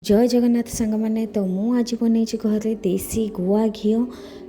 जय जगन्नाथ सांग मैंने तो मु आज बन घरे देसी गुआ घी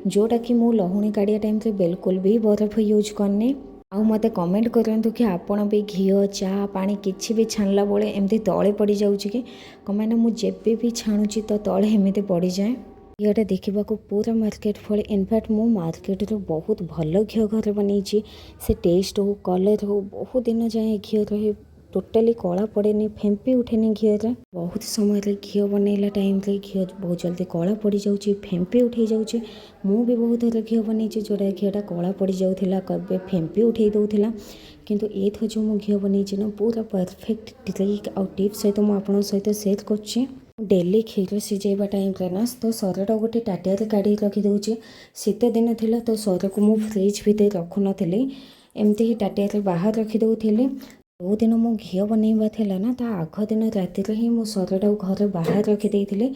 जोटा कि मु लहुणी काढ़िया टाइम रे बिल्कुल भी बरफ यूज करनी। आउ मते कमेंट करंतु कि आपण भी घी चा पानी किछि भी छानला बेले एमती तले पड़ी जाउछि कि कमाने मु जेबे भी छाणुछि तो तले एमती पड़ी जाए। घीटा देखा पूरा मार्केट फल इनफैक्ट मु मार्केट रो बहुत भल घी घर बनी से टेस्ट हो कलर हो बहुत दिन जाए घी रहे टोटाली कला पड़ेनि फेंपी उठेनि घी बहुत समय घी बनैला टाइम रे घी बहुत जल्दी कला पड़ जाऊँगी फेंपी उठे जाऊँगी। मु भी बहुत थर घी बनई जोड़ा घीटा कला पड़ जाऊला कभी फेंपी उठे दूसरा किंतु एथर जो मुझे घी बनई ना पूरा परफेक्ट ट्रिक आउ टिप्स सहित मुझे सहित सेयार कर डेली क्षीर सीझेबा टाइम रे ना तो सरटा गोटे टाटिया काढ़ी रखिदे। शीत दिन थिला तो सर को मु फ्रिज भितर रखु नथिली एमती ही टाटिया बाहर रखिदे। जो दिन मो घी बनवा था ना ता आग दिन राति ही मो सरटा घर बाहर रखिदे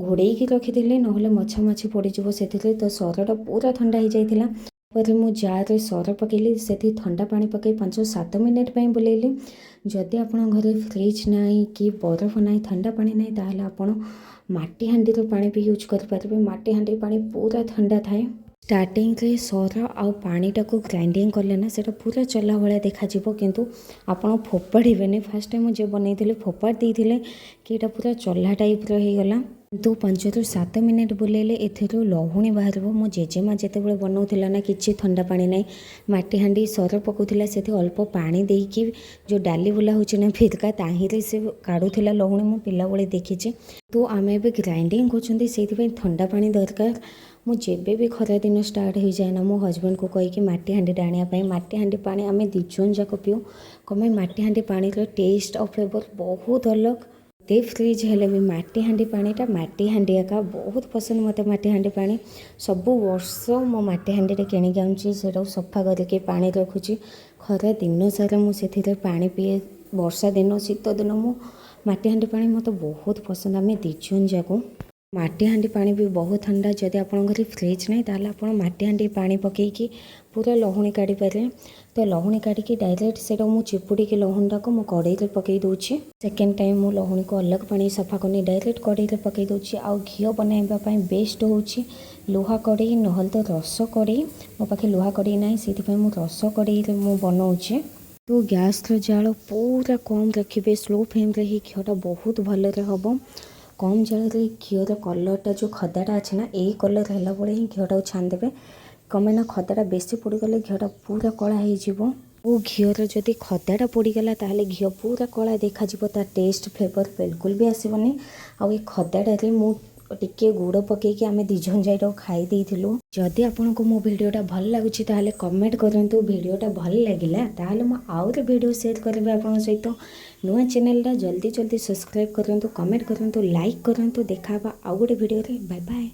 घोड़े रखिदे ना मछा मछी पड़ज से तो सरटा पूरा ठंडा हो जाता। पर मु जार सर पकईली से ठंडा पानी पकई 5-7 मिनिट बुलेली। जदि आपण घरे फ्रिज ना कि बरफ ना ठंडा पानी ना ताहले आपण माटी हांडी पानी भी यूज करें। माटी हांडी पानी पूरा ठंडा थाए। स्टार्टिंग रे सर आउ पानीटा को ग्राइंडिंग कले ना सेटा पूरा चला भाया देखा किंतु आपण फोपाड़े फास्ट टाइम मुझे बनई फोपाड़ देते कि यहाँ पूरा चला टाइप रहीगला किंतु 5-7 मिनिट बुलेले एथर लहुणी बाहर। मो जेजेमा जिते बनाऊला ना कि ठंडा पानी ना माटी हांडी सर पकाउला से अल्प पानी देकी जो डाली बुला हो फिरका ताहिरे से काढ़ुला लहुणी मो पिला बेले देखी। तो आम ए ग्राइंडिंग कर ठंडा पानी दरकार। मु जेबे भी खरा दिन स्टार्ट हो जाए ना मो हजबैंड को कहीकि माटी हांडी आने माटी हांडी पानी आम दिजन जाक पीऊ कमें माटी हांडी पानी टेस्ट और फ्लेवर बहुत अलग। ते फ्रिज हेले भी माटी हांडी पानीटा माटी हांडी एका बहुत पसंद मते माटी हांडी पानी सब वर्ष मो माटी हांडी किणिक आनुची से सफा करके पानी रखुची खरा दिन सारा मुझे पानी पीए। वर्षा दिन शीत दिन मु माटी हांडी पानी मत बहुत पसंद आम दिजन जाक। माटी हांडी पानी भी बहुत ठंडा जदि आप घर फ्रिज नहीं ताला आप माटी हांडी पानी पकईकी पूरा लहुणी काढ़ी पारे। तो लहुणी काढ़ी डायरेक्ट से चिपुड़ी के लहुणटा को मु कड़ई रे पकई दूची। सेकेंड टाइम मु लहुणी को अलग पानी सफा करनी डायरेक्ट कड़ई रे पकई दूची। आउ घी बनैबा पई बेस्ट होची लुहा कड़ई नहल तो रस कड़ई। मो पाखे लुहा कड़ई ना से मु रस कड़ई रे मु बनाऊची। तो गैस जाल पूरा कम रखिए स्लो फ्लेम रे ही घीटा बहुत भल हम कम जल घीर कलरटा जो खदाटा अच्छे ना यही कलर है बेले ही घीटा छान देवे कमें ना खदाटा बेसी पोड़गले घीटा पूरा कला हो घीर जदि खदाटा पोड़गला ताहले घी पूरा कला देखा तार टेस्ट फ्लेवर बिल्कुल भी आसबनी। आउ ये खदाटे मु टिके गुड़ पकईकि आम दिजन जाए खाई देइथिलु। जदि आपन को मो वीडियोटा भल लागुछि ताहले कमेंट करंतु वीडियोटा भल लागिला ताहले मु आउर वीडियो शेयर करबे आपन सहित। नुआ चैनलटा जल्दी जल्दी सब्सक्राइब करंतु कमेंट करंतु लाइक करंतु। देखा आउ गोटे वीडियो रे बाय बाय।